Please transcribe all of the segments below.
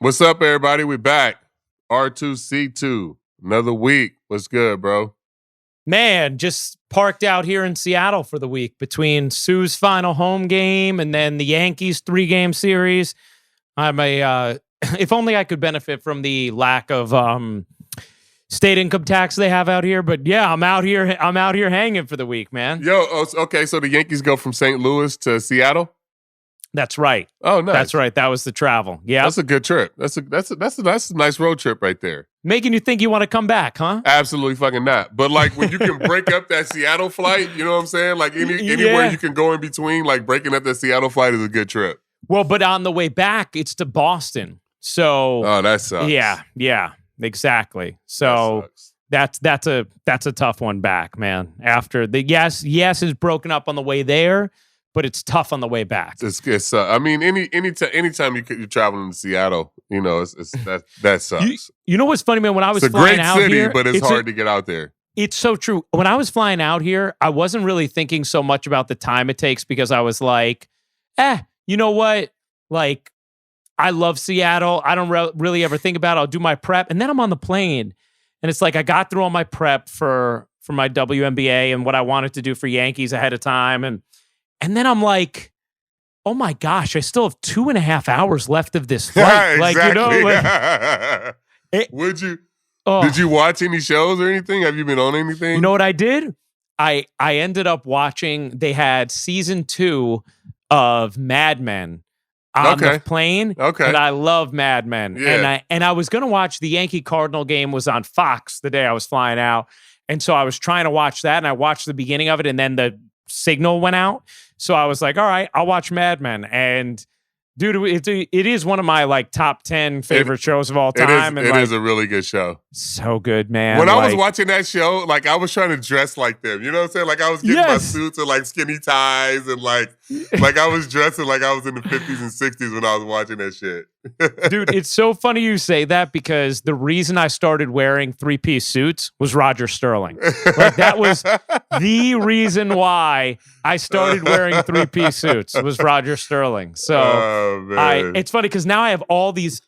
What's up, everybody? We back. R2C2. Another week. What's good, bro? Man, just parked out here in Seattle for the week between Sue's final home game and then the Yankees 3-game series. I'm if only I could benefit from the lack of state income tax they have out here. But yeah, I'm out here hanging for the week, man. Okay. So the Yankees go from St. Louis to Seattle. That's right. Oh, nice. That's right. That was the travel. Yeah, that's a good trip. That's a nice road trip right there. Making you think you want to come back, huh? Absolutely fucking not. But like when you can break up that Seattle flight, you know what I'm saying? Like anywhere you can go in between, like breaking up that Seattle flight is a good trip. Well, but on the way back, it's to Boston. So that sucks. Yeah, exactly. So that's a tough one back, man. After the yes is broken up on the way there, but it's tough on the way back. It's I mean, anytime you're traveling to Seattle, you know, that sucks. You know what's funny, man? When I was it's a flying great out city, here, but it's hard to get out there. It's so true. When I was flying out here, I wasn't really thinking so much about the time it takes because I was like, you know what? Like, I love Seattle. I don't really ever think about it. I'll do my prep. And then I'm on the plane. And it's like I got through all my prep for my WNBA and what I wanted to do for Yankees ahead of time. And then I'm like, oh my gosh, I still have 2.5 hours left of this flight. Exactly. Like, Did you watch any shows or anything? Have you been on anything? You know what I did? I ended up watching, they had season 2 of Mad Men on the plane. Okay. And I love Mad Men. Yeah. And I was going to watch the Yankee Cardinal game was on Fox the day I was flying out. And so I was trying to watch that and I watched the beginning of it and then the signal went out. So I was like, all right, I'll watch Mad Men. And dude, it is one of my like top 10 favorite shows of all time. It is a really good show. So good, man. When I was watching that show, like I was trying to dress like them. You know what I'm saying? Like I was getting my suits and like skinny ties and like I was dressing like I was in the 50s and 60s when I was watching that shit. Dude, it's so funny you say that because the reason I started wearing 3-piece suits was Roger Sterling. Like that was the reason why I started wearing 3-piece suits was Roger Sterling. So it's funny because now I have all these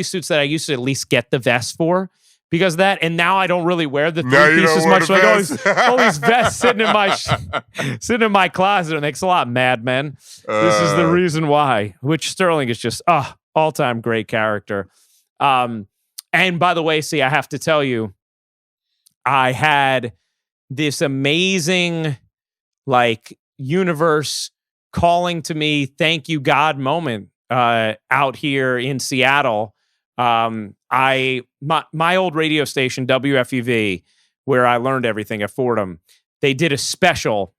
suits that I used to at least get the vest for because of that, and now I don't really wear the 3-piece as much. Like all these vests sitting in my closet. It makes a lot of Mad Men. This is the reason why. Which Sterling is just all-time great character. And by the way, see, I have to tell you, I had this amazing like universe calling to me, thank you God moment out here in Seattle. My old radio station, WFUV, where I learned everything at Fordham, they did a special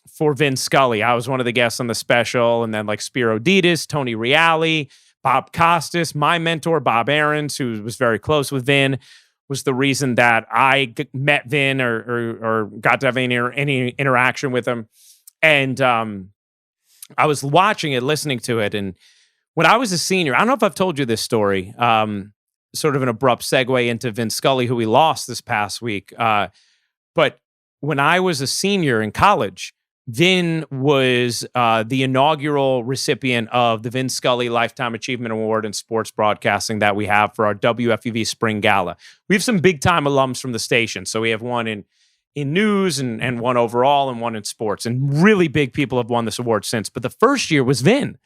for Vin Scully. I was one of the guests on the special, and then like Spiro Ditas, Tony Reale, Bob Costas, my mentor, Bob Aarons, who was very close with Vin, was the reason that I met Vin or got to have any interaction with him. And I was watching it, listening to it, and when I was a senior, I don't know if I've told you this story, sort of an abrupt segue into Vin Scully, who we lost this past week. But when I was a senior in college, Vin was the inaugural recipient of the Vin Scully Lifetime Achievement Award in sports broadcasting that we have for our WFUV Spring Gala. We have some big-time alums from the station. So we have one in news and one overall and one in sports. And really big people have won this award since. But the first year was Vin.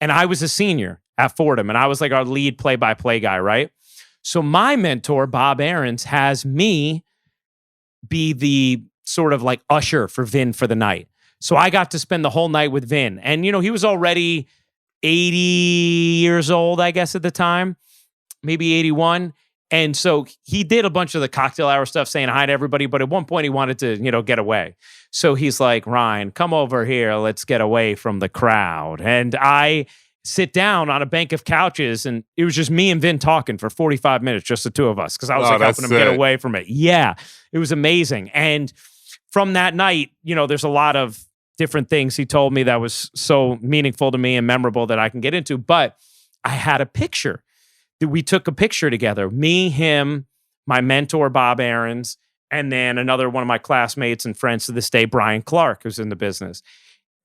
And I was a senior at Fordham. And I was like our lead play-by-play guy, right? So my mentor, Bob Aarons, has me be the sort of like usher for Vin for the night. So I got to spend the whole night with Vin. And, you know, he was already 80 years old, I guess, at the time, maybe 81. And so he did a bunch of the cocktail hour stuff, saying hi to everybody. But at one point he wanted to, you know, get away. So he's like, Ryan, come over here. Let's get away from the crowd. And I sit down on a bank of couches, and it was just me and Vin talking for 45 minutes, just the two of us, because I was like helping him get away from it. Yeah, it was amazing. And from that night, you know, there's a lot of different things he told me that was so meaningful to me and memorable that I can get into. But I had a picture. We took a picture together, me, him, my mentor, Bob Aarons, and then another one of my classmates and friends to this day, Brian Clark, who's in the business.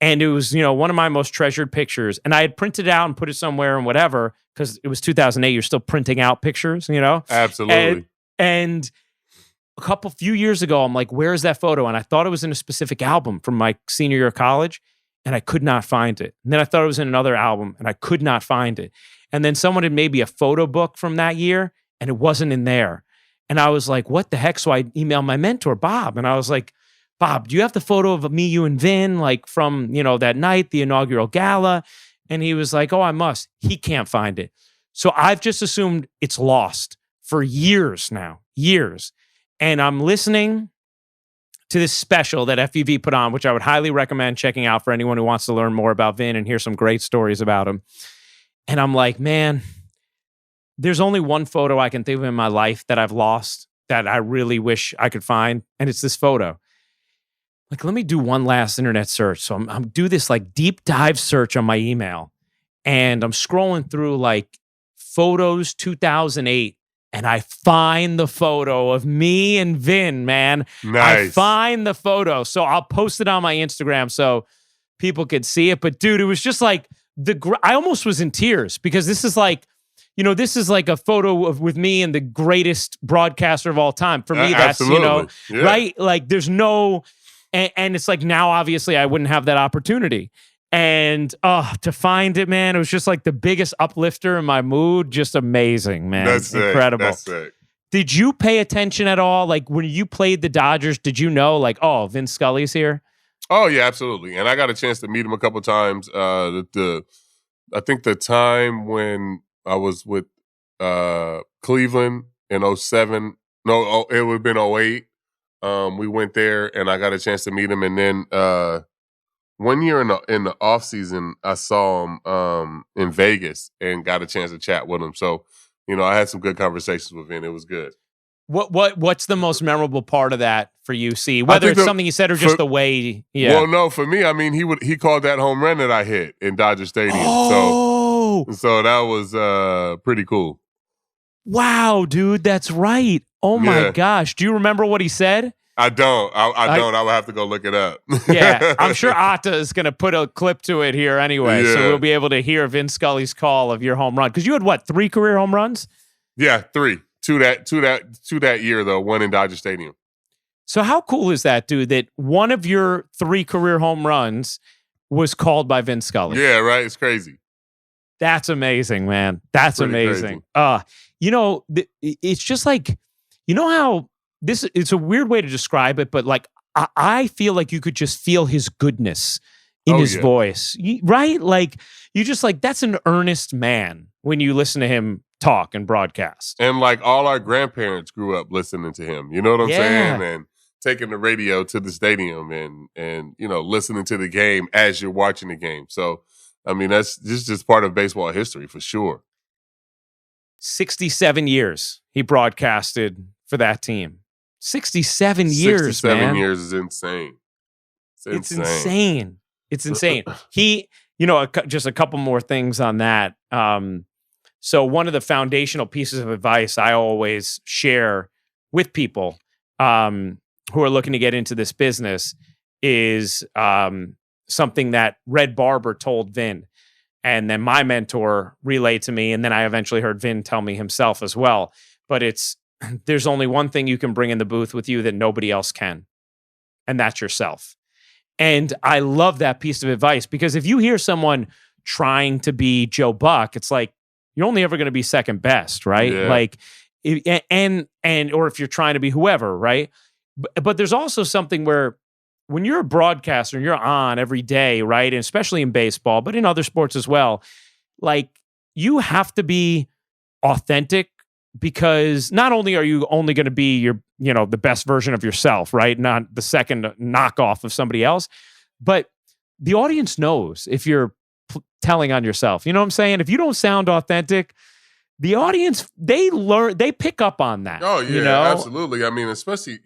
And it was, you know, one of my most treasured pictures. And I had printed it out and put it somewhere and whatever, because it was 2008. You're still printing out pictures, you know? Absolutely. And a few years ago, I'm like, where's that photo? And I thought it was in a specific album from my senior year of college, and I could not find it. And then I thought it was in another album, and I could not find it. And then someone had maybe a photo book from that year, and it wasn't in there. And I was like, what the heck? So I emailed my mentor, Bob, and I was like, Bob, do you have the photo of me, you, and Vin, like from, that night, the inaugural gala? And he was like, oh, I must. He can't find it. So I've just assumed it's lost for years now, years. And I'm listening to this special that FEV put on, which I would highly recommend checking out for anyone who wants to learn more about Vin and hear some great stories about him. And I'm like, man, there's only one photo I can think of in my life that I've lost that I really wish I could find. And it's this photo. Like, let me do one last internet search. So I'm do this like deep dive search on my email. And I'm scrolling through like photos 2008. And I find the photo of me and Vin, man. Nice. I find the photo. So I'll post it on my Instagram so people could see it. But dude, it was just like I almost was in tears because this is like, this is like a photo of with me and the greatest broadcaster of all time. For me, that's, right? Like there's no, and it's like now, obviously, I wouldn't have that opportunity. And to find it, man, it was just like the biggest uplifter in my mood. Just amazing, man. That's incredible. That's sick. Did you pay attention at all? Like when you played the Dodgers, did you know like, oh, Vin Scully's here? Oh yeah, absolutely. And I got a chance to meet him a couple times. I think the time when I was with Cleveland in 2007, it would have been 2008. We went there and I got a chance to meet him. And then 1 year in the off season, I saw him in Vegas and got a chance to chat with him. So, I had some good conversations with him. It was good. What's the most memorable part of that for you? See, whether it's something you said or just the way. Yeah. Well, no, for me, I mean, he called that home run that I hit in Dodger Stadium. Oh, so that was pretty cool. Wow, dude, that's right. Oh my gosh, do you remember what he said? I don't. I don't. I would have to go look it up. Yeah, I'm sure Atta is going to put a clip to it here anyway, so we'll be able to hear Vin Scully's call of your home run. Because you had what, 3 career home runs? Yeah, 3. Two that year though. 1 in Dodger Stadium. So how cool is that, dude? That one of your 3 career home runs was called by Vin Scully. Yeah, right. It's crazy. That's amazing, man. That's amazing. It's just like, how it's a weird way to describe it, but like I feel like you could just feel his goodness in his voice, right? Like you just like, that's an earnest man when you listen to him talk and broadcast. And like all our grandparents grew up listening to him. You know what I'm saying? And taking the radio to the stadium and listening to the game as you're watching the game. So, I mean, this is just part of baseball history for sure. 67 years he broadcasted for that team. 67 years, 67 man. years is insane. It's insane. It's insane. He, just a couple more things on that. So one of the foundational pieces of advice I always share with people who are looking to get into this business is something that Red Barber told Vin. And then my mentor relayed to me, and then I eventually heard Vin tell me himself as well. But there's only one thing you can bring in the booth with you that nobody else can, and that's yourself. And I love that piece of advice because if you hear someone trying to be Joe Buck, it's like you're only ever going to be second best, right? Yeah. Like, or if you're trying to be whoever, right? But there's also something where when you're a broadcaster and you're on every day, right? And especially in baseball, but in other sports as well, like you have to be authentic because not only are you only going to be the best version of yourself, right? Not the second knockoff of somebody else, but the audience knows if you're telling on yourself. You know what I'm saying? If you don't sound authentic, the audience, they pick up on that. Oh, yeah, absolutely. I mean, especially,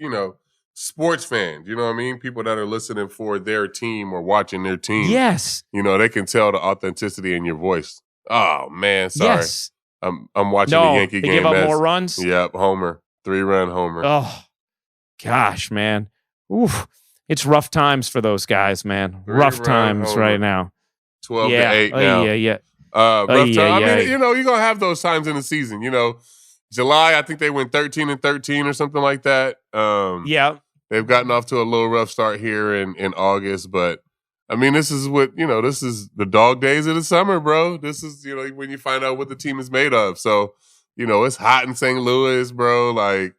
sports fans, you know what I mean? People that are listening for their team or watching their team. Yes. They can tell the authenticity in your voice. Oh, man, sorry. Yes. I'm watching the Yankee game. They give up more runs? Yep, homer. 3-run homer. Oh, gosh, man. Oof. It's rough times for those guys, man. Rough times homer. right now. 12-8 now. Yeah. Rough time. I mean, you're going to have those times in the season. July, I think they went 13-13 or something like that. They've gotten off to a little rough start here in August, but I mean, this is this is the dog days of the summer, bro. This is, when you find out what the team is made of. So, it's hot in St. Louis, bro. Like,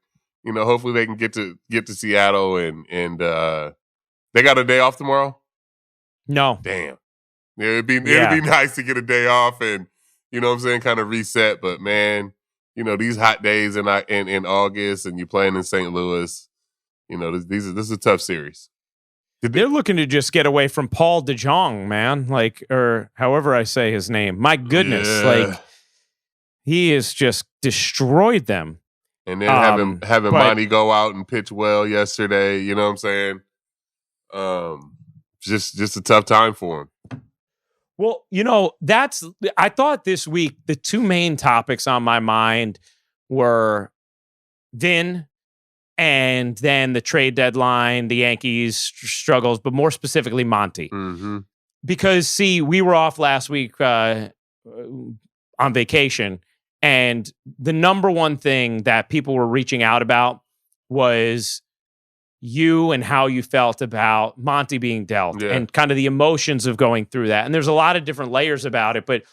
hopefully they can get to Seattle and they got a day off tomorrow. No, damn. Yeah, it'd be nice to get a day off and kind of reset. But man, these hot days in August and you playing in St. Louis, this is a tough series. They're looking to just get away from Paul DeJong, man. Like, or however I say his name. My goodness, like he has just destroyed them. And then having Monty go out and pitch well yesterday, you know what I'm saying? Just a tough time for him. Well, I thought this week the two main topics on my mind were Vin and then the trade deadline, the Yankees struggles, but more specifically Monty. Mm-hmm. Because, see, we were off last week on vacation, and the number one thing that people were reaching out about was you and how you felt about Monty being dealt and kind of the emotions of going through that. And there's a lot of different layers about it, but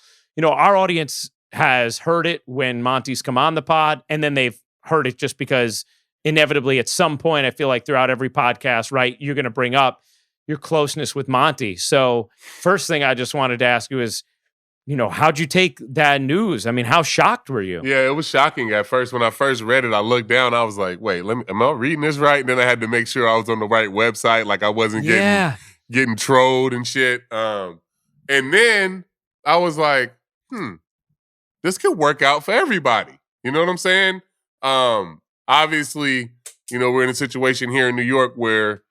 our audience has heard it when Monty's come on the pod, and then they've heard it just because inevitably at some point, I feel like throughout every podcast, right, you're going to bring up your closeness with Monty. So first thing I just wanted to ask you is, how'd you take that news? I mean, how shocked were you? Yeah, it was shocking at first. When I first read it, I looked down. I was like, wait, am I reading this right? And then I had to make sure I was on the right website. Like I wasn't getting trolled and shit. And then I was like, this could work out for everybody. You know what I'm saying? Obviously, we're in a situation here in New York where,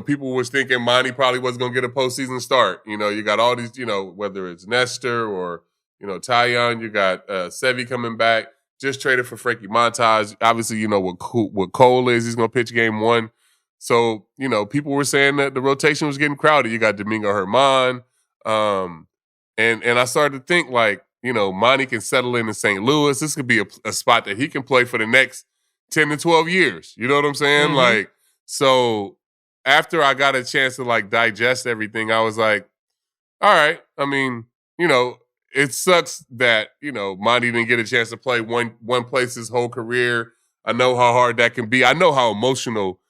people was thinking Monty probably wasn't going to get a postseason start. You got all these, whether it's Nestor or, Tyon, you got Sevy coming back, just traded for Frankie Montas. Obviously, what Cole is, he's going to pitch game one. So, people were saying that the rotation was getting crowded. You got Domingo Germán. And I started to think like, Monty can settle in St. Louis. This could be a spot that he can play for the next 10 to 12 years. You know what I'm saying? Mm-hmm. Like, so after I got a chance to like digest everything, I was like, all right. I mean, it sucks that, Monty didn't get a chance to play one place his whole career. I know how hard that can be. I know how emotional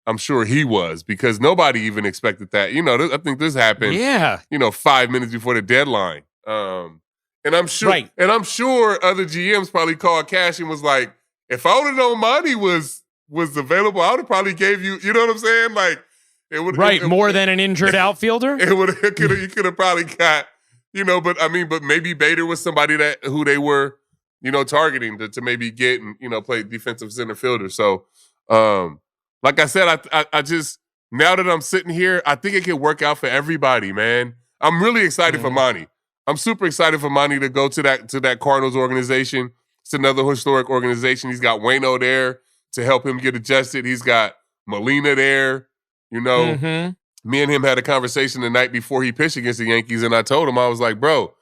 I'm sure he was because nobody even expected that. I think this happened, 5 minutes before the deadline. And I'm sure, other GMs probably called Cash and was like, if I would have known Monty was available, I would have probably gave you. You know what I'm saying? Like it would more than an injured outfielder. You could have probably got, but maybe Bader was somebody who they were, targeting to maybe get and play defensive center fielder. So, like I said, I just now that I'm sitting here, I think it can work out for everybody, man. I'm really excited for Monty. I'm super excited for Monty to go to that Cardinals organization. It's another historic organization. He's got Waino there to help him get adjusted. He's got Molina there. Me and him had a conversation the night before he pitched against the Yankees, and I told him, I was like, bro,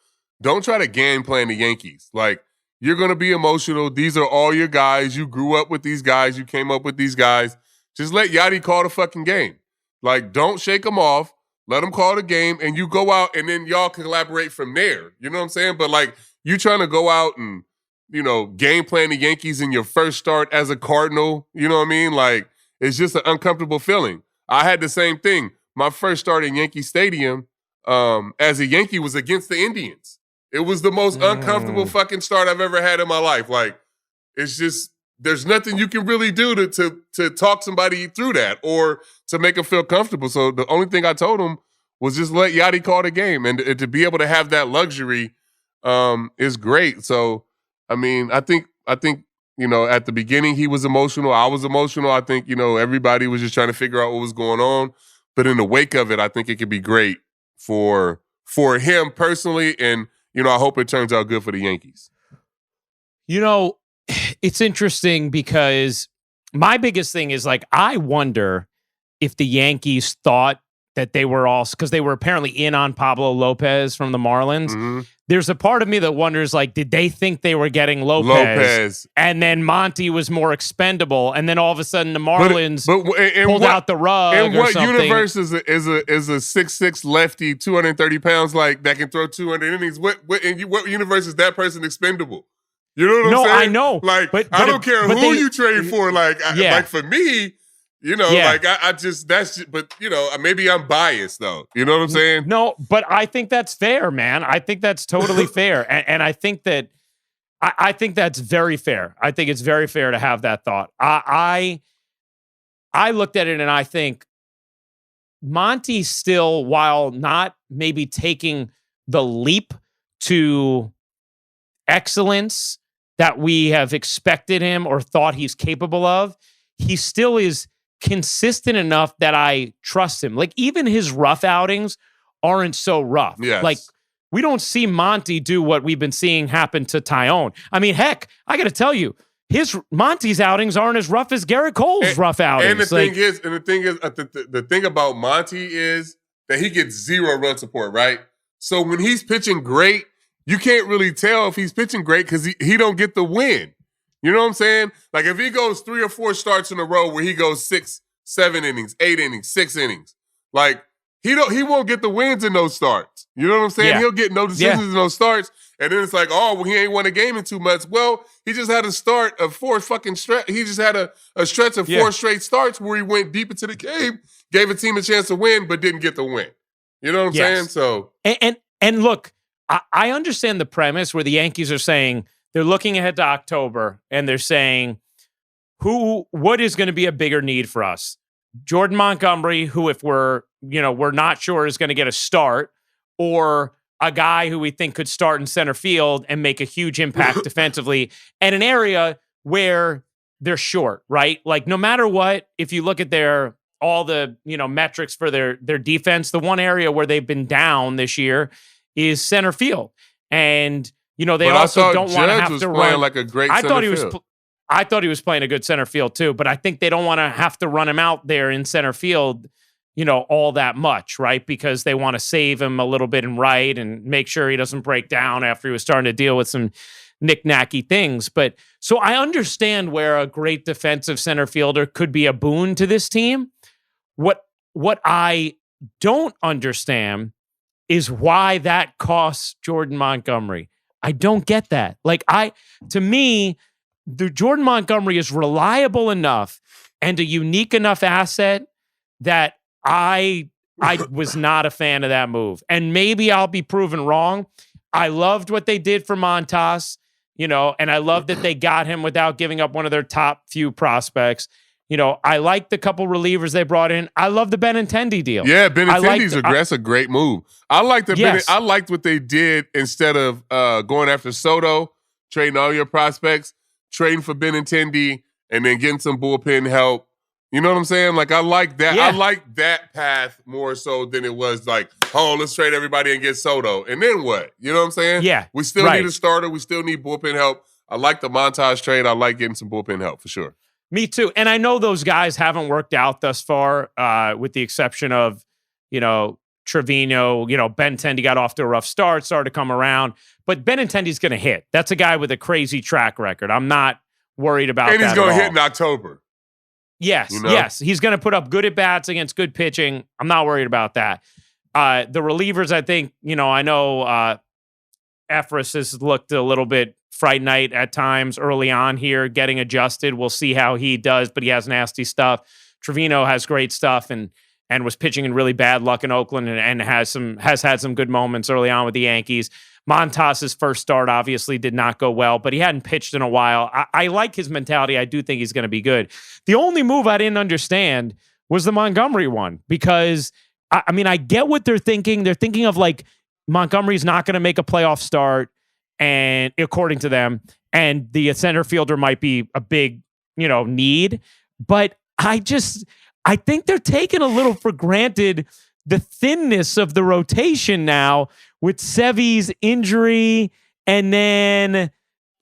don't try to game plan the Yankees. Like, you're going to be emotional. These are all your guys. You grew up with these guys. You came up with these guys. Just let Yachty call the fucking game. Like, don't shake them off. Let them call the game, and you go out, and then y'all can collaborate from there. You know what I'm saying? But, like, you trying to go out and, game plan the Yankees in your first start as a Cardinal, you know what I mean? Like, it's just an uncomfortable feeling. I had the same thing. My first start in Yankee Stadium as a Yankee was against the Indians. It was the most uncomfortable fucking start I've ever had in my life. Like, it's just, there's nothing you can really do to talk somebody through that or to make them feel comfortable. So the only thing I told him was just let Yachty call the game. And to be able to have that luxury is great. So, I mean, I think at the beginning he was emotional. I was emotional. I think, everybody was just trying to figure out what was going on. But in the wake of it, I think it could be great for him personally. And, I hope it turns out good for the Yankees. It's interesting because my biggest thing is like, I wonder if the Yankees thought that they were all, because they were apparently in on Pablo Lopez from the Marlins. Mm-hmm. There's a part of me that wonders, like, did they think they were getting Lopez, and then Monty was more expendable, and then all of a sudden the Marlins pulled out the rug? And what something. Universe is a 6'6" lefty, 230 pounds, like that can throw 200 innings? What universe is that person expendable? You know what I'm saying? I know. Like, but I don't care who you trade for. Like, like for me, like I just but maybe I'm biased though. You know what I'm saying? No, but I think that's fair, man. I think that's totally fair, and I think that I think that's very fair. I think it's very fair to have that thought. I looked at it and I think Monty still, while not maybe taking the leap to excellence that we have expected him or thought he's capable of, he still is consistent enough that I trust him. Like, even his rough outings aren't so rough. Yes. Like, we don't see Monty do what we've been seeing happen to Tyone. I mean, heck, I got to tell you, Monty's outings aren't as rough as Garrett Cole's rough outings. And the thing about Monty is that he gets zero run support, right? So when he's pitching great, you can't really tell if he's pitching great because he don't get the win. You know what I'm saying? Like, if he goes 3 or 4 starts in a row where he goes 6, 7 innings, 8 innings, 6 innings, like, he won't get the wins in those starts. You know what I'm saying? Yeah. He'll get no decisions in those starts, and then it's like, oh, well, he ain't won a game in 2 months. Well, he just had a start of 4 fucking stretch. He just had a stretch of 4 straight starts where he went deep into the game, gave a team a chance to win, but didn't get the win. You know what I'm saying? So and look, I understand the premise where the Yankees are saying they're looking ahead to October and they're saying, what is going to be a bigger need for us? Jordan Montgomery, who, if we're not sure is going to get a start, or a guy who we think could start in center field and make a huge impact defensively, and an area where they're short, right? Like, no matter what, if you look at all the metrics for their defense, the one area where they've been down this year is center field. And they also don't want to have to run like a great center field. I thought he was playing a good center field too, but I think they don't want to have to run him out there in center field, all that much, right? Because they want to save him a little bit in right and make sure he doesn't break down after he was starting to deal with some knick-knacky things. But so I understand where a great defensive center fielder could be a boon to this team. What I don't understand is why that costs Jordan Montgomery. I don't get that. Like, to me, the Jordan Montgomery is reliable enough and a unique enough asset that I was not a fan of that move. And maybe I'll be proven wrong. I loved what they did for Montas, and I love that they got him without giving up one of their top few prospects. I liked the couple relievers they brought in. I love the Benintendi deal. Yeah, that's a great move. I liked I liked what they did instead of going after Soto, trading all your prospects, trading for Benintendi, and then getting some bullpen help. You know what I'm saying? Like, I like that. Yeah. I like that path more so than it was like, oh, let's trade everybody and get Soto. And then what? You know what I'm saying? Yeah. We still need a starter. We still need bullpen help. I like the Montage trade. I like getting some bullpen help for sure. Me too. And I know those guys haven't worked out thus far, with the exception of, Trevino. Benintendi got off to a rough start, started to come around. But Benintendi's going to hit. That's a guy with a crazy track record. I'm not worried about that. And he's going to hit in October. Yes, yes. He's going to put up good at-bats against good pitching. I'm not worried about that. The relievers, I think, I know Efris has looked a little bit Fright Night at times early on here, getting adjusted. We'll see how he does, but he has nasty stuff. Trevino has great stuff and was pitching in really bad luck in Oakland and has had some good moments early on with the Yankees. Montas's first start obviously did not go well, but he hadn't pitched in a while. I like his mentality. I do think he's going to be good. The only move I didn't understand was the Montgomery one, because, I get what they're thinking. They're thinking of, like, Montgomery's not going to make a playoff start, and according to them, and the center fielder might be a big, need. But I think they're taking a little for granted the thinness of the rotation now with Sevy's injury, and then,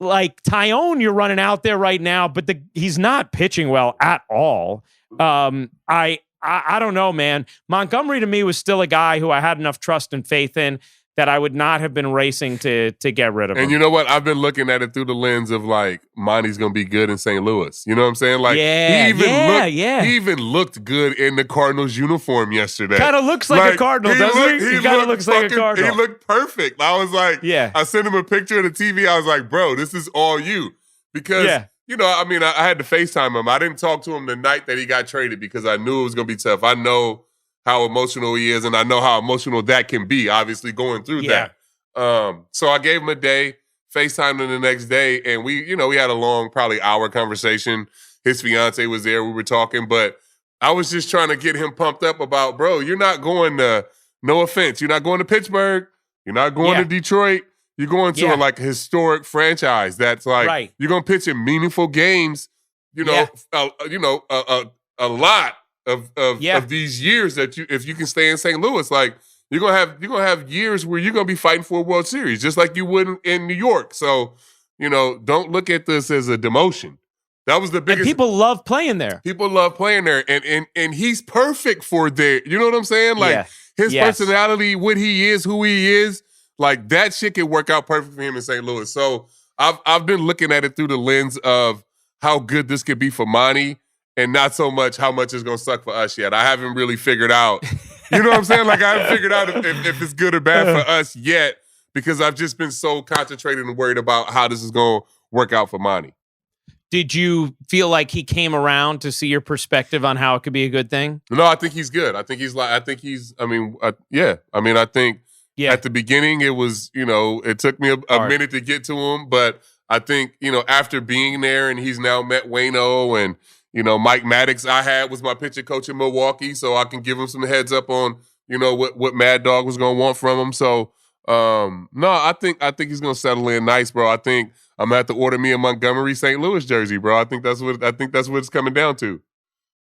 like, Tyone, you're running out there right now, but he's not pitching well at all. I I don't know, man. Montgomery to me was still a guy who I had enough trust and faith in that I would not have been racing to get rid of him. And you know what? I've been looking at it through the lens of like, Monty's going to be good in St. Louis. You know what I'm saying? Like, he even looked good in the Cardinals uniform yesterday. Kind of looks like a Cardinal, doesn't he? He kind of looks like a Cardinal. He looked perfect. I was like, I sent him a picture of the TV. I was like, bro, this is all you. Because, you know, I mean, I had to FaceTime him. I didn't talk to him the night that he got traded because I knew it was going to be tough. I know how emotional he is, and I know how emotional that can be, obviously, going through that. So I gave him a day, FaceTimed him the next day, and we had a long, probably hour conversation. His fiance was there. We were talking, but I was just trying to get him pumped up about, bro, you're not going to, no offense, you're not going to Pittsburgh. You're not going to Detroit. You're going to a historic franchise that's like, you're going to pitch in meaningful games, a lot of these years that if you can stay in St. Louis, like, you're gonna have years where you're gonna be fighting for a World Series, just like you would in New York. So, don't look at this as a demotion. That was the biggest. And people love playing there. People love playing there, and he's perfect for there. You know what I'm saying? Like his personality, what he is, who he is, like that shit can work out perfect for him in St. Louis. So I've been looking at it through the lens of how good this could be for Monty, and not so much how much it's gonna suck for us yet. I haven't really figured out. You know what I'm saying? Like, I haven't figured out if it's good or bad for us yet, because I've just been so concentrated and worried about how this is going to work out for Monty. Did you feel like he came around to see your perspective on how it could be a good thing? No, I think he's good. I think at the beginning it was, it took me a minute to get to him, but I think, after being there and he's now met Waino and, Mike Maddox was my pitching coach in Milwaukee, so I can give him some heads up on, what Mad Dog was going to want from him. So, no, I think he's going to settle in nice, bro. I think I'm going to have to order me a Montgomery St. Louis jersey, bro. I think that's what it's coming down to.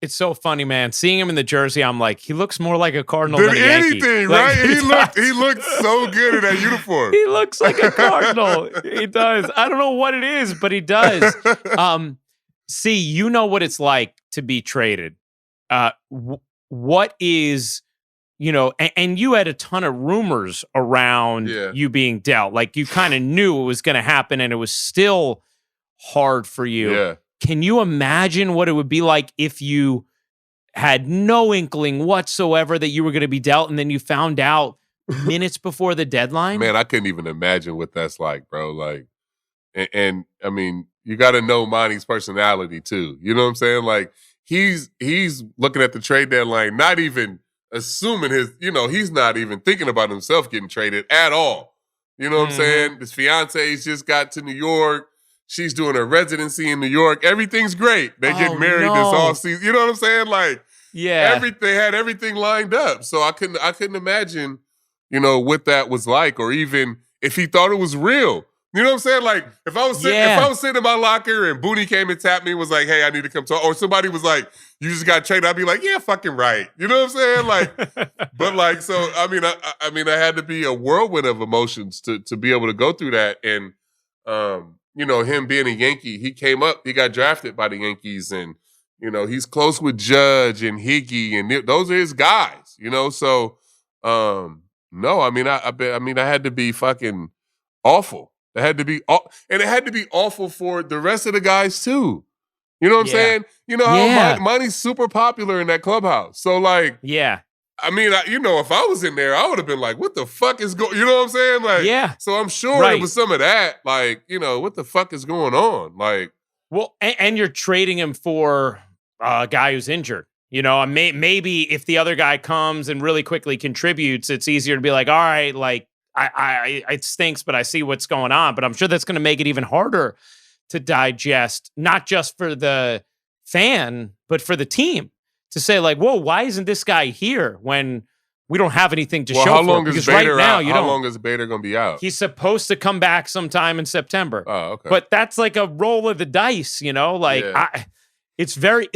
It's so funny, man. Seeing him in the jersey, I'm like, he looks more like a Cardinal than a anything, Yankee. Right? Like, he looked so good in that uniform. He looks like a Cardinal. He does. I don't know what it is, but he does. See, you know what it's like to be traded. What is, and you had a ton of rumors around you being dealt. Like, you kind of knew it was going to happen, and it was still hard for you. Yeah. Can you imagine what it would be like if you had no inkling whatsoever that you were going to be dealt, and then you found out minutes before the deadline? Man, I couldn't even imagine what that's like, bro. Like, and I mean, you got to know Monty's personality too. You know what I'm saying? Like, he's looking at the trade deadline, not even assuming he's not even thinking about himself getting traded at all. You know what I'm saying? His fiance's just got to New York. She's doing her residency in New York. Everything's great. They get married this offseason. You know what I'm saying? Like, they had everything lined up. So I couldn't imagine, what that was like, or even if he thought it was real. You know what I'm saying? Like, if I was sitting in my locker and Booney came and tapped me and was like, hey, I need to come talk, or somebody was like, you just got traded, I'd be like, yeah, fucking right. You know what I'm saying? Like, but like, so I mean, I had to be a whirlwind of emotions to be able to go through that. And him being a Yankee, he got drafted by the Yankees, and he's close with Judge and Hickey, and those are his guys. So no, I mean, I had to be fucking awful. It had to be, and it had to be awful for the rest of the guys too. You know what I'm saying? You know how Monty's super popular in that clubhouse. So like, I mean, if I was in there, I would have been like, what the fuck is going, you know what I'm saying? Like, so I'm sure it was some of that, like, what the fuck is going on? Like, well, and you're trading him for a guy who's injured. Maybe if the other guy comes and really quickly contributes, it's easier to be like, all right, like, it stinks, but I see what's going on. But I'm sure that's going to make it even harder to digest, not just for the fan, but for the team. To say like, whoa, why isn't this guy here when we don't have anything to show for? How long is Bader out? How long is Bader going to be out? He's supposed to come back sometime in September. Oh, okay. But that's like a roll of the dice, Like,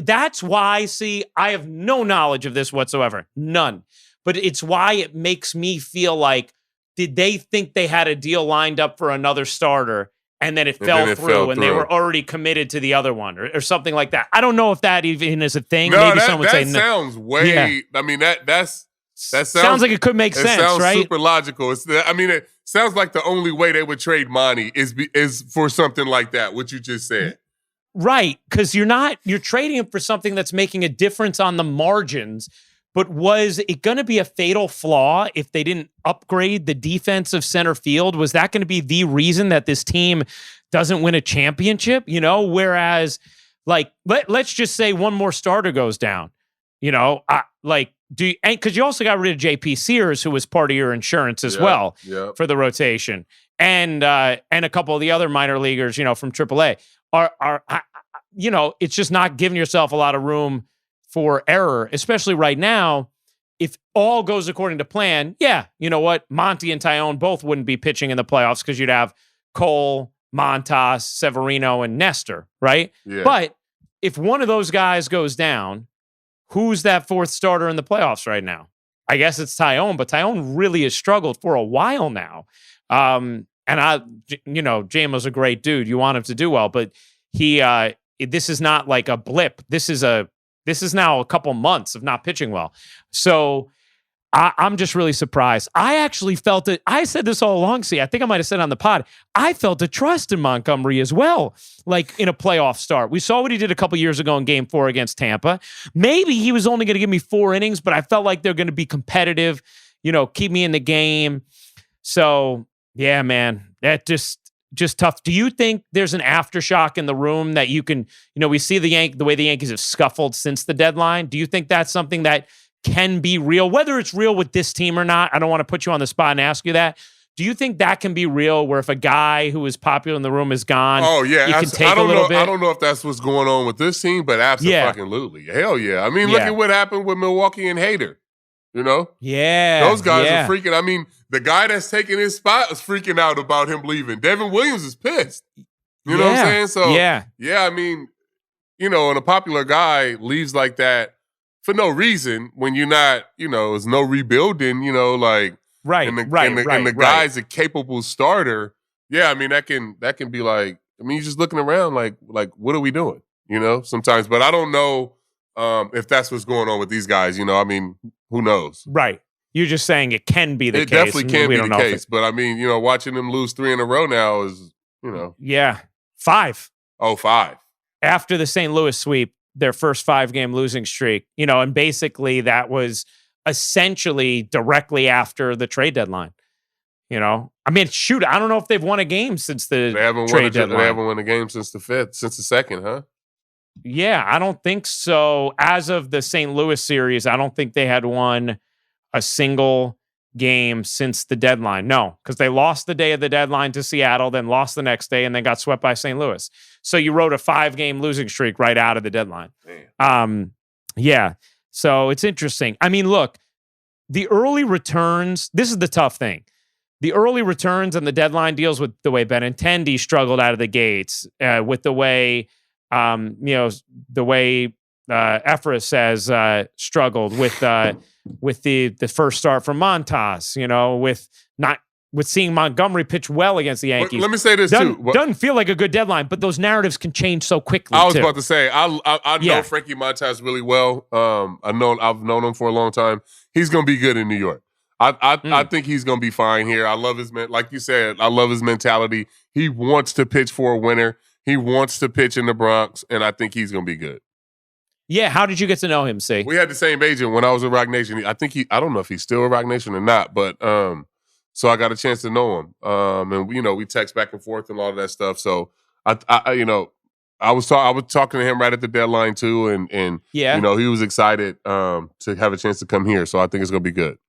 that's why, see, I have no knowledge of this whatsoever. None. But it's why it makes me feel like, did they think they had a deal lined up for another starter? and then it fell through, and they were already committed to the other one, or something like that. I don't know if that even is a thing. No, Maybe someone would say that sounds way. Yeah. I mean, that sounds like it could make sense, sounds right? Super logical. It sounds like the only way they would trade Monty is for something like that. What you just said, right? Because you're trading him for something that's making a difference on the margins. But was it going to be a fatal flaw if they didn't upgrade the defensive center field? Was that going to be the reason that this team doesn't win a championship? Whereas, like, let's just say one more starter goes down. Because you also got rid of J.P. Sears, who was part of your insurance as well for the rotation, and a couple of the other minor leaguers, from AAA. It's just not giving yourself a lot of room for error, especially right now. If all goes according to plan, you know what? Monty and Tyone both wouldn't be pitching in the playoffs because you'd have Cole, Montas, Severino, and Nestor, right? Yeah. But if one of those guys goes down, who's that fourth starter in the playoffs right now? I guess it's Tyone, but Tyone really has struggled for a while now. And Jamo's a great dude. You want him to do well, but this is not like a blip. This is now a couple months of not pitching well. So I'm just really surprised. I actually felt it. I said this all along. See, I think I might have said on the pod, I felt a trust in Montgomery as well, like in a playoff start. We saw what he did a couple years ago in Game 4 against Tampa. Maybe he was only going to give me 4 innings, but I felt like they're going to be competitive, keep me in the game. So, yeah, man, that just tough. Do you think there's an aftershock in the room that you can, we see the way the Yankees have scuffled since the deadline. Do you think that's something that can be real, whether it's real with this team or not? I don't want to put you on the spot and ask you that. Do you think that can be real, where if a guy who is popular in the room is gone, you can take a little bit? I don't know if that's what's going on with this team, but absolutely. Hell yeah. I mean, look at what happened with Milwaukee and Hader. Yeah. Those guys are freaking. I mean, the guy that's taking his spot is freaking out about him leaving. Devin Williams is pissed. You know what I'm saying? So, I mean, and a popular guy leaves like that for no reason when you're not, there's no rebuilding, right. And the guy's a capable starter. Yeah, I mean, that can be like, you're just looking around like what are we doing? Sometimes, but I don't know if that's what's going on with these guys. Who knows? Right. You're just saying it can be the case. It definitely can be the case. But watching them lose 3 in a row now is, Yeah. 5. Oh, 5. After the St. Louis sweep, their first 5-game losing streak, and basically that was essentially directly after the trade deadline. Shoot, I don't know if they've won a game since the trade deadline. They haven't won a game since the 2nd, huh? Yeah, I don't think so. As of the St. Louis series, I don't think they had won a single game since the deadline. No, because they lost the day of the deadline to Seattle, then lost the next day, and then got swept by St. Louis. So you wrote a 5-game losing streak right out of the deadline. Yeah. So it's interesting. I mean, look, the early returns, this is the tough thing. The early returns and the deadline deals with the way Benintendi struggled out of the gates, with the way the way Efra says struggled with the first start from Montas, with seeing Montgomery pitch well against the Yankees. Let me say this too. Doesn't feel like a good deadline, but those narratives can change so quickly. I was about to say, I know Frankie Montas really well. I've known him for a long time. He's going to be good in New York. I think he's going to be fine here. I love his like you said. I love his mentality. He wants to pitch for a winner. He wants to pitch in the Bronx, and I think he's going to be good. Yeah, how did you get to know him, see? We had the same agent when I was at Rock Nation. I don't know if he's still at Rock Nation or not, but so I got a chance to know him. And we text back and forth and all of that stuff. So I was talking to him right at the deadline too, and he was excited to have a chance to come here. So I think it's going to be good.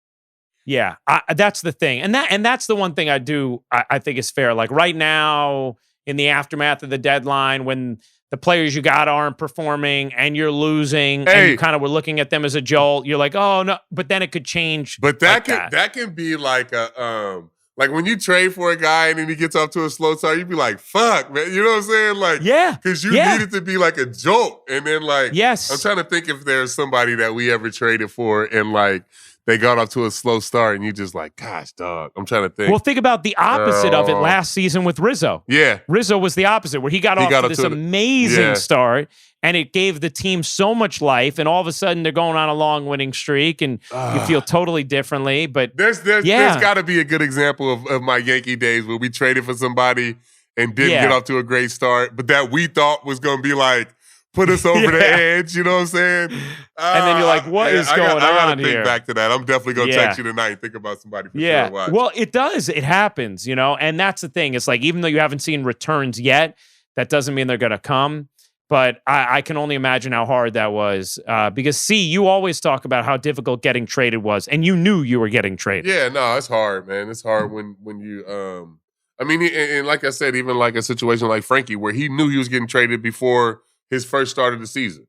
Yeah, that's the thing. And that's the one thing I think is fair. Like right now, in the aftermath of the deadline, when the players you got aren't performing and you're losing, and you kind of were looking at them as a jolt, you're like, oh no, but then it could change. But that can be like a like when you trade for a guy and then he gets off to a slow start, you'd be like, fuck, man. You know what I'm saying? Like, because you need it to be like a jolt. And then I'm trying to think if there's somebody that we ever traded for and like they got off to a slow start, and you just like, gosh, dog. I'm trying to think. Well, think about the opposite of it last season with Rizzo. Yeah. Rizzo was the opposite, where he got off to this amazing start, and it gave the team so much life, and all of a sudden they're going on a long winning streak, and you feel totally differently. But there's got to be a good example of my Yankee days where we traded for somebody and didn't get off to a great start, but that we thought was going to be like, put us over the edge, you know what I'm saying? And then you're like, what is going on here? I got to think back to that. I'm definitely going to text you tonight and think about somebody for sure. Watch. Well, it does. It happens, you know? And that's the thing. It's like, even though you haven't seen returns yet, that doesn't mean they're going to come. But I can only imagine how hard that was. Because, you always talk about how difficult getting traded was, and you knew you were getting traded. Yeah, no, it's hard, man. It's hard when you I mean, and like I said, even like a situation like Frankie, where he knew he was getting traded before his first start of the season.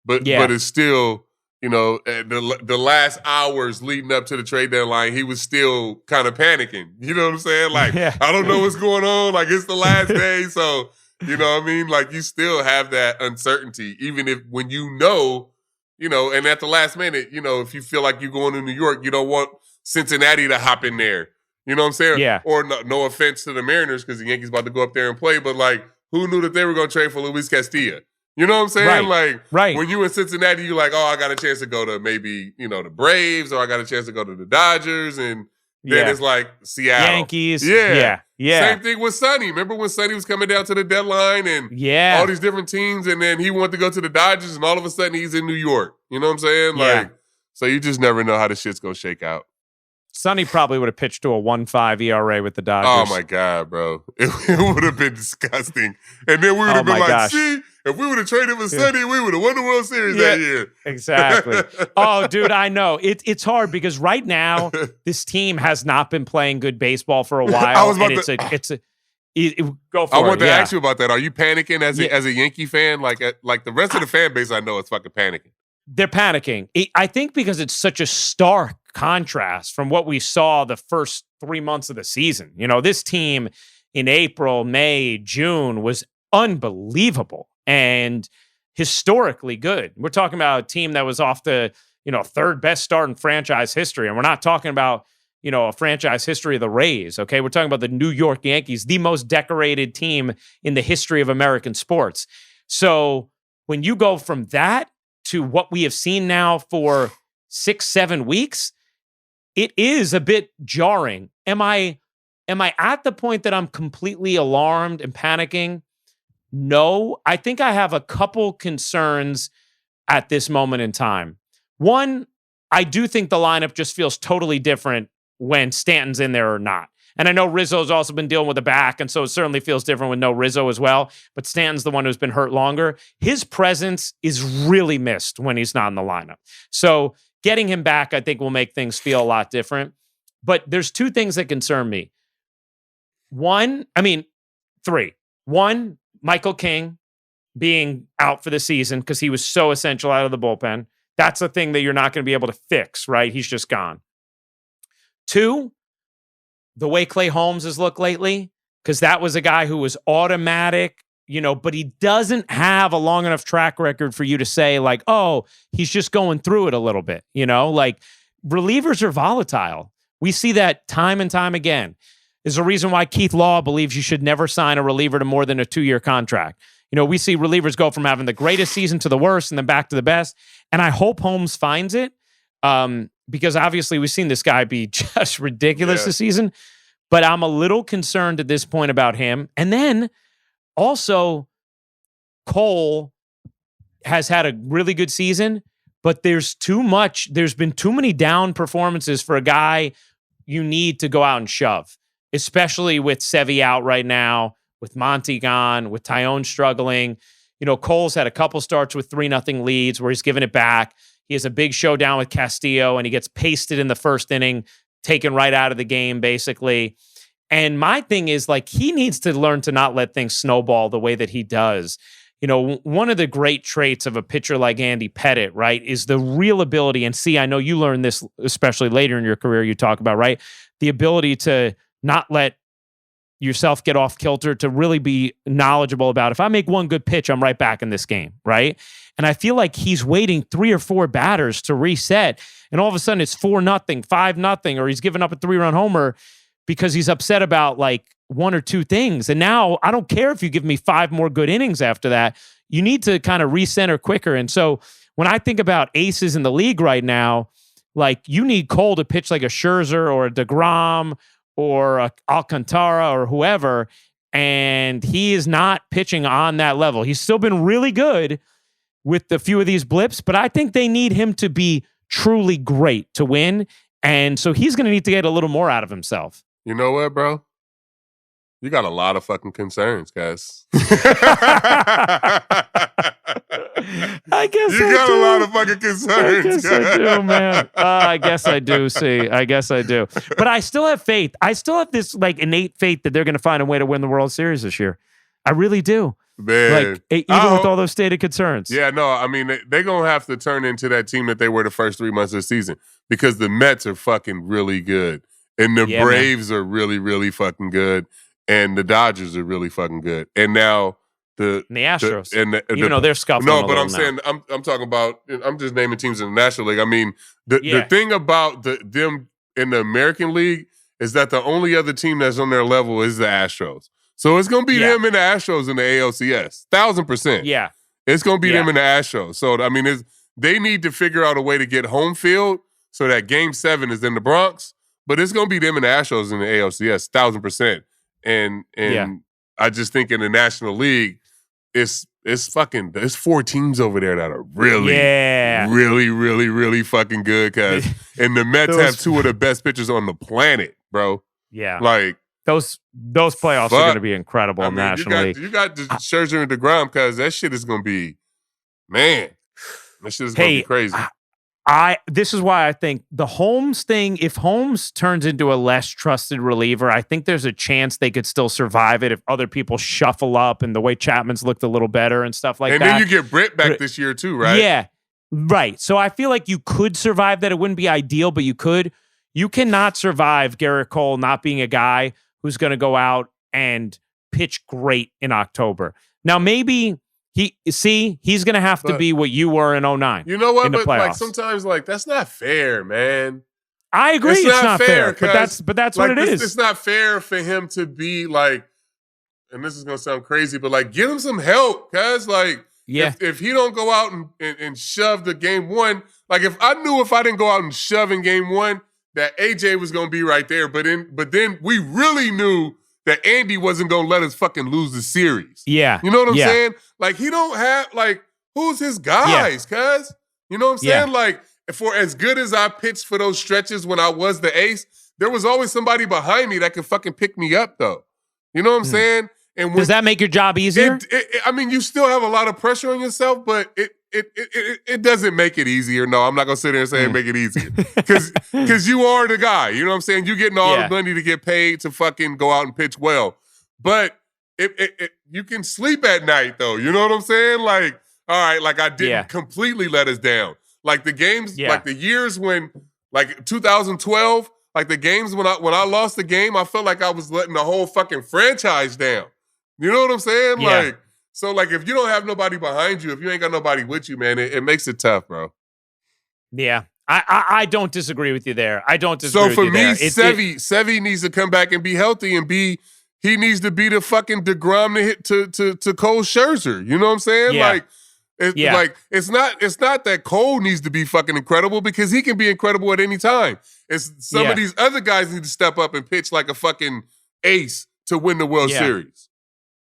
But it's still, you know, the last hours leading up to the trade deadline, he was still kind of panicking. You know what I'm saying? Like, I don't know what's going on. Like, it's the last day. So, you know what I mean? Like, you still have that uncertainty, even if when you know, and at the last minute, you know, if you feel like you're going to New York, you don't want Cincinnati to hop in there. You know what I'm saying? Yeah. Or no offense to the Mariners, because the Yankees about to go up there and play, but like, who knew that they were going to trade for Luis Castillo? You know what I'm saying? Like, when you in Cincinnati, you're like, oh, I got a chance to go to maybe, the Braves, or I got a chance to go to the Dodgers, and then it's like Seattle. Yankees. Yeah. Same thing with Sonny. Remember when Sonny was coming down to the deadline and all these different teams, and then he wanted to go to the Dodgers, and all of a sudden he's in New York. You know what I'm saying? Like, so you just never know how the shit's going to shake out. Sonny probably would have pitched to a 1.5 ERA with the Dodgers. Oh, my God, bro. It would have been disgusting. And then we would have been like, see, if we would have traded for Sonny, we would have won the World Series that year. Exactly. Oh, dude, I know. It's hard because right now, this team has not been playing good baseball for a while. I was about go for I it. want to ask you about that. Are you panicking as a Yankee fan? Like the rest of the fan base I know is fucking panicking. They're panicking. I think because it's such a stark contrast from what we saw the first 3 months of the season. You know, this team in April, May, June was unbelievable and historically good. We're talking about a team that was off the, third best start in franchise history. And we're not talking about, a franchise history of the Rays, okay? We're talking about the New York Yankees, the most decorated team in the history of American sports. So when you go from that to what we have seen now for 6-7 weeks, it is a bit jarring. Am I at the point that I'm completely alarmed and panicking? No. I think I have a couple concerns at this moment in time. One, I do think the lineup just feels totally different when Stanton's in there or not. And I know Rizzo's also been dealing with a back, and so it certainly feels different with no Rizzo as well. But Stanton's the one who's been hurt longer. His presence is really missed when he's not in the lineup. So getting him back, I think, will make things feel a lot different. But there's two things that concern me. Three. One, Michael King being out for the season because he was so essential out of the bullpen. That's a thing that you're not going to be able to fix, right? He's just gone. Two, the way Clay Holmes has looked lately, because that was a guy who was automatic, but he doesn't have a long enough track record for you to say like, oh, he's just going through it a little bit, like relievers are volatile. We see that time and time again. There's a reason why Keith Law believes you should never sign a reliever to more than a 2-year contract. We see relievers go from having the greatest season to the worst and then back to the best. And I hope Holmes finds it. Because obviously we've seen this guy be just ridiculous this season, but I'm a little concerned at this point about him. And then also Cole has had a really good season, but there's been too many down performances for a guy you need to go out and shove, especially with Sevy out right now, with Monty gone, with Tyone struggling. Cole's had a couple starts with 3-0 leads where he's given it back. He has a big showdown with Castillo, and he gets pasted in the first inning, taken right out of the game, basically. And my thing is, like, he needs to learn to not let things snowball the way that he does. One of the great traits of a pitcher like Andy Pettitte, right, is the real ability, and I know you learned this, especially later in your career, you talk about, right, the ability to not let yourself get off kilter, to really be knowledgeable about, if I make one good pitch, I'm right back in this game, right? And I feel like he's waiting 3 or 4 batters to reset, and all of a sudden it's 4-0, 5-0, or he's giving up a 3-run homer because he's upset about like 1 or 2 things. And now I don't care if you give me 5 more good innings after that. You need to kind of recenter quicker. And so when I think about aces in the league right now, like, you need Cole to pitch like a Scherzer or a DeGrom or a Alcantara or whoever, and he is not pitching on that level. He's still been really good with a few of these blips, but I think they need him to be truly great to win, and so he's going to need to get a little more out of himself. You know what, bro? You got a lot of fucking concerns, guys. I guess you got a lot of fucking concerns. I guess I do, man. I guess I do. See, I guess I do. But I still have faith. I still have this like innate faith that they're going to find a way to win the World Series this year. I really do. Man, like, even with all those stated concerns. Yeah, no, I mean, they're going to have to turn into that team that they were the first 3 months of the season, because the Mets are fucking really good. And the Braves are really, really fucking good. And the Dodgers are really fucking good. And now the Astros, even though they're scuffling. No, but I'm saying, I'm talking about, I'm just naming teams in the National League. I mean, the thing about them in the American League is that the only other team that's on their level is the Astros. So it's going to be them and the Astros in the ALCS. 1,000%. Yeah. It's going to be them and the Astros. So, I mean, they need to figure out a way to get home field so that Game 7 is in the Bronx. But it's going to be them and the Astros in the ALCS, 1,000%. And I just think in the National League, it's 4 teams over there that are really, really, really, really fucking good. Cause and the Mets have 2 of the best pitchers on the planet, bro. Yeah, like those playoffs are going to be incredible in the National League. You got the Scherzer and DeGrom, because that shit is going to be, man, that shit is going to be crazy. This is why I think the Holmes thing, if Holmes turns into a less trusted reliever, I think there's a chance they could still survive it if other people shuffle up and the way Chapman's looked a little better and stuff like that. And then you get Britt back this year too, right? Yeah, right. So I feel like you could survive that. It wouldn't be ideal, but you could. You cannot survive Garrett Cole not being a guy who's going to go out and pitch great in October. Now, maybe he's going to have to be what you were in 2009. You know what? In the but playoffs. Like sometimes, like, that's not fair, man. I agree, it's not fair. But that's like, what it is. It's not fair for him to be like, and this is going to sound crazy, but like, get him some help, cuz like, if he don't go out and shove the Game 1, like if I didn't go out and shove in Game 1, that AJ was going to be right there. But then we really knew that Andy wasn't going to let us fucking lose the series. Yeah. You know what I'm saying? Like, he don't have, like, who's his guys, cuz? You know what I'm saying? Like, for as good as I pitched for those stretches when I was the ace, there was always somebody behind me that could fucking pick me up, though. You know what I'm saying? And does that make your job easier? I mean, you still have a lot of pressure on yourself, but it doesn't make it easier. No, I'm not going to sit there and say it make it easier. Because you are the guy. You know what I'm saying? You're getting all the money to get paid to fucking go out and pitch well. But you can sleep at night, though. You know what I'm saying? Like, all right, like I didn't completely let us down. Like the games, like the years when, like 2012, like the games when I lost the game, I felt like I was letting the whole fucking franchise down. You know what I'm saying? Yeah. Like, so like if you don't have nobody behind you, if you ain't got nobody with you, man, it makes it tough, bro. Yeah. I don't disagree with you there. I don't disagree with you there. So for me, Sevy needs to come back and be healthy and he needs to be the fucking DeGrom to hit to Cole Scherzer. You know what I'm saying? Yeah. Like, like it's not that Cole needs to be fucking incredible, because he can be incredible at any time. It's some of these other guys need to step up and pitch like a fucking ace to win the World Series.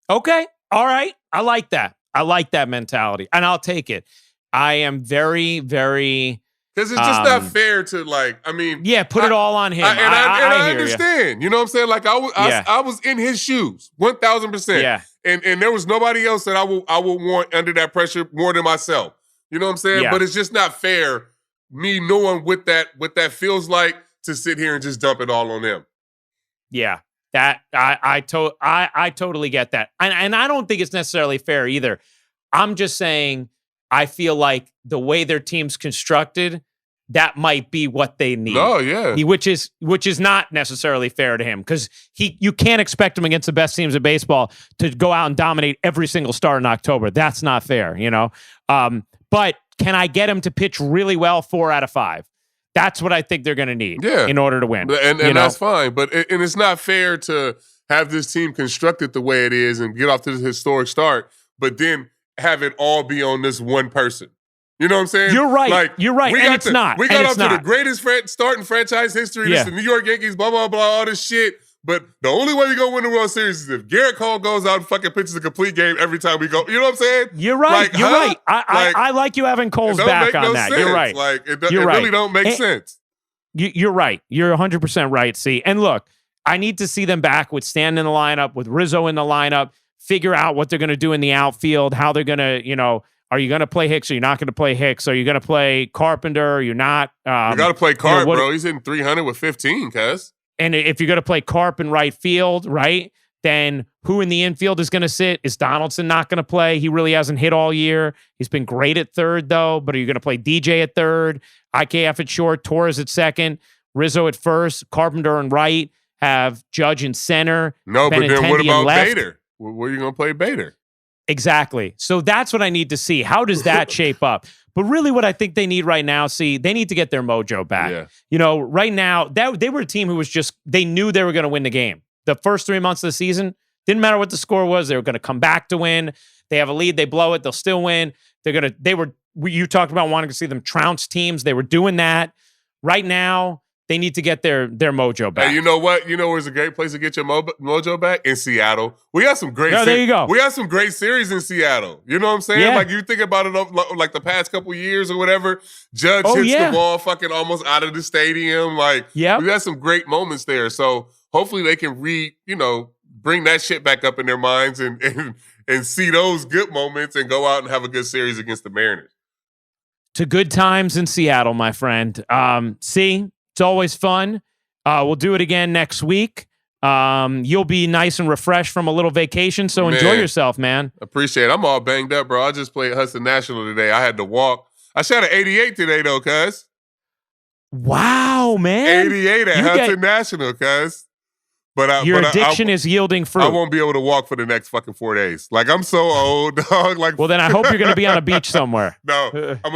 Okay. All right. I like that. I like that mentality, and I'll take it. I am very, very... Because it's just not fair to, like, I mean... Yeah, put it all on him. I understand. You know what I'm saying? Like, I was in his shoes, 1,000%. Yeah. And there was nobody else that I would want under that pressure more than myself. You know what I'm saying? Yeah. But it's just not fair, me knowing what that feels like, to sit here and just dump it all on them. Yeah. That I totally get that. And I don't think it's necessarily fair either. I'm just saying I feel like the way their team's constructed, that might be what they need. No, yeah. Which is not necessarily fair to him, because you can't expect him against the best teams in baseball to go out and dominate every single start in October. That's not fair, But can I get him to pitch really well 4 out of 5? That's what I think they're going to need in order to win. And that's fine. But it's not fair to have this team constructed the way it is and get off to this historic start, but then have it all be on this one person. You know what I'm saying? You're right. Like, You're right. And it's not. We got off to the greatest start in franchise history. This is the New York Yankees, blah, blah, blah, all this shit. But the only way you're going to win the World Series is if Garrett Cole goes out and fucking pitches a complete game every time we go. You know what I'm saying? You're right. You're right. I like you having Cole's back on that. Sense. You're right. Like, it really don't make sense. You're right. You're 100% right, see. And look, I need to see them back with Stanton in the lineup, with Rizzo in the lineup, figure out what they're going to do in the outfield, how they're going to, are you going to play Hicks or you're not going to play Hicks? Are you going to play Carpenter or you're not? You got to play Carp, bro. He's in 300 with 15, cuz. And if you're going to play Carp in right field, right, then who in the infield is going to sit? Is Donaldson not going to play? He really hasn't hit all year. He's been great at third, though. But are you going to play DJ at third, IKF at short, Torres at second, Rizzo at first, Carpenter in right, have Judge in center? No, but then what about Bader? Where are you going to play Bader? Exactly. So that's what I need to see. How does that shape up? But really what I think they need right now, they need to get their mojo back. Yeah. Right now, they were a team who was they knew they were going to win the game. The first 3 months of the season, didn't matter what the score was, they were going to come back to win. They have a lead, they blow it, they'll still win. You talked about wanting to see them trounce teams. They were doing that. Right now, they need to get their mojo back. Hey, you know what? You know where's a great place to get your mojo back? In Seattle. We got some great there you go. We got some great series in Seattle. You know what I'm saying? Yeah. Like, you think about it like the past couple years or whatever. Judge hits the ball fucking almost out of the stadium. Like, we got some great moments there. So hopefully they can bring that shit back up in their minds and see those good moments and go out and have a good series against the Mariners. To good times in Seattle, my friend. It's always fun. We'll do it again next week. You'll be nice and refreshed from a little vacation, so enjoy yourself, man. Appreciate it. I'm all banged up, bro. I just played Hudson National today. I had to walk. I shot an 88 today, though, cuz. Wow, man. 88 at Hudson National, cuz. Your addiction is yielding fruit. I won't be able to walk for the next fucking 4 days. Like, I'm so old, dog. Like, well, then I hope you're going to be on a beach somewhere. No, I'm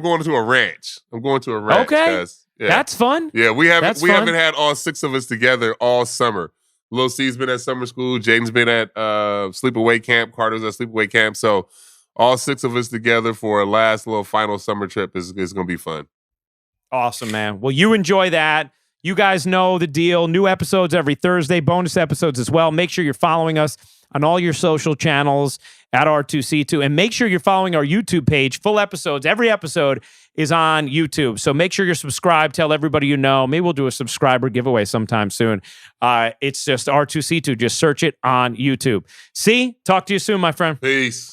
going to a ranch. I'm going to a ranch. Okay. Yeah. That's fun. Yeah, we haven't had all 6 of us together all summer. Lil C's been at summer school. Jaden's been at sleepaway camp. Carter's at sleepaway camp. So all 6 of us together for a last little final summer trip is going to be fun. Awesome, man. Well, you enjoy that. You guys know the deal. New episodes every Thursday, bonus episodes as well. Make sure you're following us on all your social channels at R2C2. And make sure you're following our YouTube page. Full episodes. Every episode is on YouTube. So make sure you're subscribed. Tell everybody you know. Maybe we'll do a subscriber giveaway sometime soon. It's just R2C2. Just search it on YouTube. See? Talk to you soon, my friend. Peace.